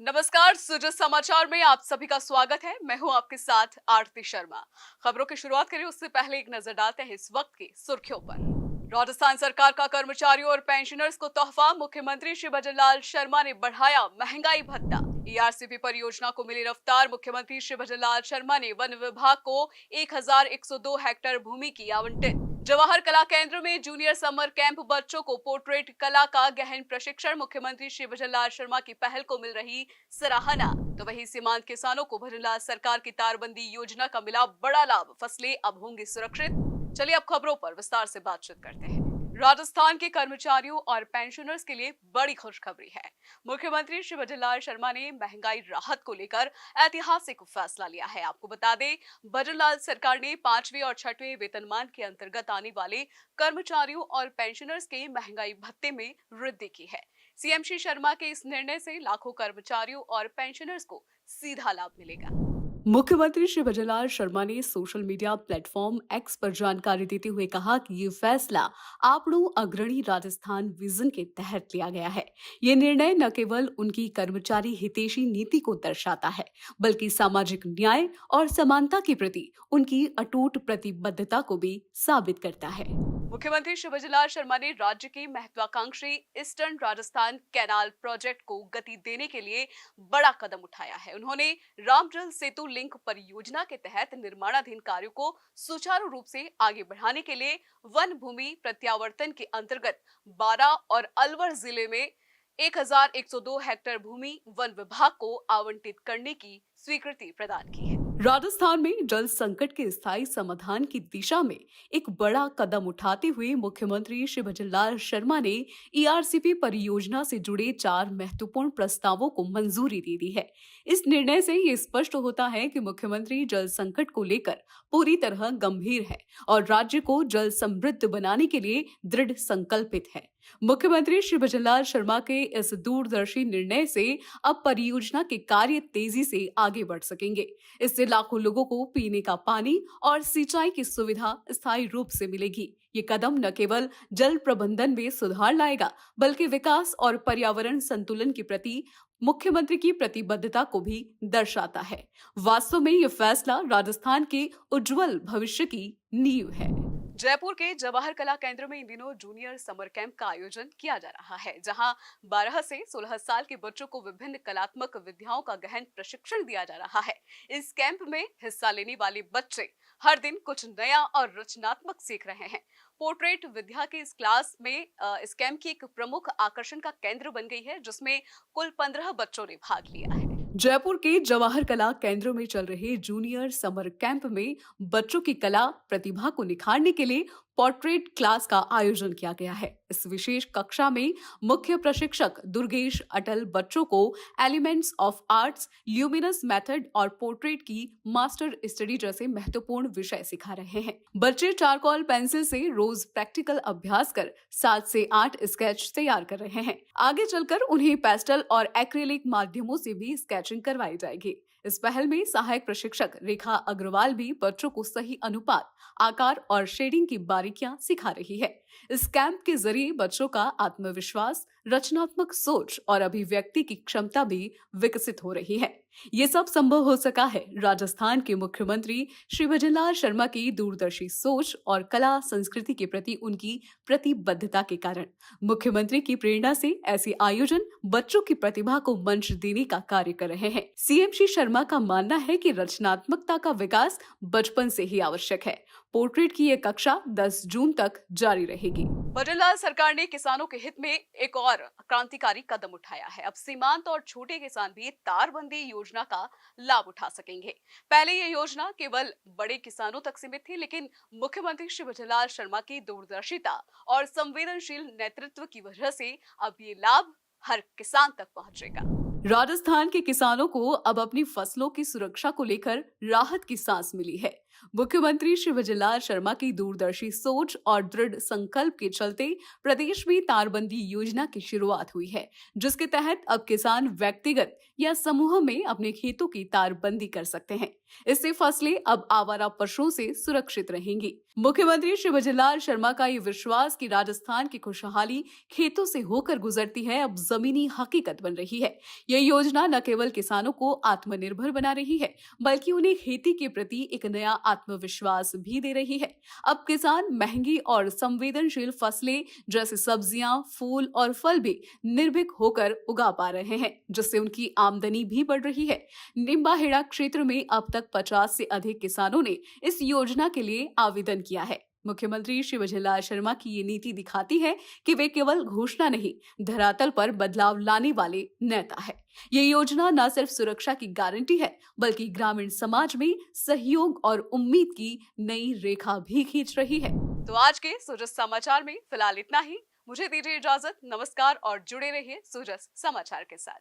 नमस्कार, सुजस समाचार में आप सभी का स्वागत है। मैं हूं आपके साथ आरती शर्मा। खबरों की शुरुआत करें उससे पहले एक नजर डालते हैं इस वक्त की सुर्खियों पर। राजस्थान सरकार का कर्मचारियों और पेंशनर्स को तोहफा, मुख्यमंत्री श्री भजनलाल शर्मा ने बढ़ाया महंगाई भत्ता। ईआरसीपी परियोजना को मिली रफ्तार, मुख्यमंत्री श्री भजनलाल शर्मा ने वन विभाग को 1102 हेक्टेयर भूमि की आवंटित। जवाहर कला केंद्र में जूनियर समर कैंप बच्चों को पोर्ट्रेट कला का गहन प्रशिक्षण, मुख्यमंत्री श्री भजनलाल शर्मा की पहल को मिल रही सराहना। तो वहीं सीमांत किसानों को भजनलाल सरकार की तारबंदी योजना का मिला बड़ा लाभ, फसलें अब होंगी सुरक्षित। चलिए अब खबरों पर विस्तार से बातचीत करते हैं। राजस्थान के कर्मचारियों और पेंशनर्स के लिए बड़ी खुशखबरी है। मुख्यमंत्री श्री भजनलाल शर्मा ने महंगाई राहत को लेकर ऐतिहासिक फैसला लिया है। आपको बता दें, भजनलाल सरकार ने 5वें और 6वें वेतनमान के अंतर्गत आने वाले कर्मचारियों और पेंशनर्स के महंगाई भत्ते में वृद्धि की है। सीएम श्री शर्मा के इस निर्णय से लाखों कर्मचारियों और पेंशनर्स को सीधा लाभ मिलेगा। मुख्यमंत्री श्री भजनलाल शर्मा ने सोशल मीडिया प्लेटफॉर्म एक्स पर जानकारी देते हुए कहा कि ये फैसला आपड़ों अग्रणी राजस्थान विजन के तहत लिया गया है। ये निर्णय न केवल उनकी कर्मचारी हितैषी नीति को दर्शाता है, बल्कि सामाजिक न्याय और समानता के प्रति उनकी अटूट प्रतिबद्धता को भी साबित करता है। मुख्यमंत्री श्री भजनलाल शर्मा ने राज्य की महत्वाकांक्षी ईस्टर्न राजस्थान कैनाल प्रोजेक्ट को गति देने के लिए बड़ा कदम उठाया है। उन्होंने रामजल सेतु लिंक परियोजना के तहत निर्माणाधीन कार्यों को सुचारू रूप से आगे बढ़ाने के लिए वन भूमि प्रत्यावर्तन के अंतर्गत 12 और अलवर जिले में 1102 हेक्टेयर भूमि वन विभाग को आवंटित करने की स्वीकृति प्रदान की है। राजस्थान में जल संकट के स्थायी समाधान की दिशा में एक बड़ा कदम उठाते हुए मुख्यमंत्री श्री भजनलाल शर्मा ने ईआरसीपी परियोजना से जुड़े 4 महत्वपूर्ण प्रस्तावों को मंजूरी दे दी है। इस निर्णय से ये स्पष्ट होता है कि मुख्यमंत्री जल संकट को लेकर पूरी तरह गंभीर है और राज्य को जल समृद्ध बनाने के लिए दृढ़ संकल्पित है। मुख्यमंत्री श्री भजनलाल शर्मा के इस दूरदर्शी निर्णय से अब परियोजना के कार्य तेजी से आगे बढ़ सकेंगे। इससे लाखों लोगों को पीने का पानी और सिंचाई की सुविधा स्थायी रूप से मिलेगी। ये कदम न केवल जल प्रबंधन में सुधार लाएगा, बल्कि विकास और पर्यावरण संतुलन के प्रति मुख्यमंत्री की प्रतिबद्धता को भी दर्शाता है। वास्तव में ये फैसला राजस्थान के उज्जवल भविष्य की नींव है। जयपुर के जवाहर कला केंद्र में इन दिनों जूनियर समर कैंप का आयोजन किया जा रहा है, जहां 12 से 16 साल के बच्चों को विभिन्न कलात्मक विधाओं का गहन प्रशिक्षण दिया जा रहा है। इस कैंप में हिस्सा लेने वाले बच्चे हर दिन कुछ नया और रचनात्मक सीख रहे हैं। पोर्ट्रेट विद्या के इस क्लास में इस कैंप की एक प्रमुख आकर्षण का केंद्र बन गई है, जिसमें कुल 15 बच्चों ने भाग लिया है। जयपुर के जवाहर कला केंद्र में चल रहे जूनियर समर कैंप में बच्चों की कला प्रतिभा को निखारने के लिए पोर्ट्रेट क्लास का आयोजन किया गया है। इस विशेष कक्षा में मुख्य प्रशिक्षक दुर्गेश अटल बच्चों को elements of arts, luminous method और पोर्ट्रेट की मास्टर स्टडी जैसे महत्वपूर्ण विषय सिखा रहे हैं। बच्चे चारकोल पेंसिल से रोज प्रैक्टिकल अभ्यास कर 7 से 8 स्केच तैयार कर रहे हैं। आगे चलकर उन्हें पेस्टल और एक्रिलिक माध्यमों से भी स्केचिंग करवाई जाएगी। इस पहल में सहायक प्रशिक्षक रेखा अग्रवाल भी बच्चों को सही अनुपात, आकार और शेडिंग की बारीकियां सिखा रही है। इस कैंप के जरिए बच्चों का आत्मविश्वास, रचनात्मक सोच और अभिव्यक्ति की क्षमता भी विकसित हो रही है। ये सब संभव हो सका है राजस्थान के मुख्यमंत्री श्री भजनलाल शर्मा की दूरदर्शी सोच और कला संस्कृति के प्रति उनकी प्रतिबद्धता के कारण। मुख्यमंत्री की प्रेरणा से ऐसे आयोजन बच्चों की प्रतिभा को मंच देने का कार्य कर रहे हैं। सीएम श्री शर्मा का मानना है कि रचनात्मकता का विकास बचपन से ही आवश्यक है। पोर्ट्रेट की ये कक्षा 10 जून तक जारी रहेगी। भजनलाल सरकार ने किसानों के हित में एक और क्रांतिकारी कदम उठाया है। अब सीमांत और छोटे किसान भी तारबंदी योजना का लाभ उठा सकेंगे। पहले ये योजना केवल बड़े किसानों तक सीमित थी, लेकिन मुख्यमंत्री श्री भजनलाल शर्मा की दूरदर्शिता और संवेदनशील नेतृत्व की वजह से अब ये लाभ हर किसान तक पहुंचेगा। राजस्थान के किसानों को अब अपनी फसलों की सुरक्षा को लेकर राहत की सांस मिली है। मुख्यमंत्री श्री विजयलाल शर्मा की दूरदर्शी सोच और दृढ़ संकल्प के चलते प्रदेश में तारबंदी योजना की शुरुआत हुई है, जिसके तहत अब किसान व्यक्तिगत या समूह में अपने खेतों की तारबंदी कर सकते हैं। इससे फसलें अब आवारा पशुओं से सुरक्षित रहेंगी। मुख्यमंत्री श्री विजयलाल शर्मा का ये विश्वास कि राजस्थान की खुशहाली खेतों से होकर गुजरती है, अब जमीनी हकीकत बन रही है। ये योजना न केवल किसानों को आत्मनिर्भर बना रही है, बल्कि उन्हें खेती के प्रति एक नया आत्मविश्वास भी दे रही है। अब किसान महंगी और संवेदनशील फसलें जैसे सब्जियां, फूल और फल भी निर्भीक होकर उगा पा रहे हैं, जिससे उनकी आमदनी भी बढ़ रही है। निम्बाहेड़ा क्षेत्र में अब तक 50 से अधिक किसानों ने इस योजना के लिए आवेदन किया है। मुख्यमंत्री श्री विजयलाल शर्मा की ये नीति दिखाती है कि वे केवल घोषणा नहीं, धरातल पर बदलाव लाने वाले नेता है। ये योजना न सिर्फ सुरक्षा की गारंटी है, बल्कि ग्रामीण समाज में सहयोग और उम्मीद की नई रेखा भी खींच रही है। तो आज के सूरज समाचार में फिलहाल इतना ही। मुझे दीजिए इजाजत। नमस्कार और जुड़े रहिए सूरज समाचार के साथ।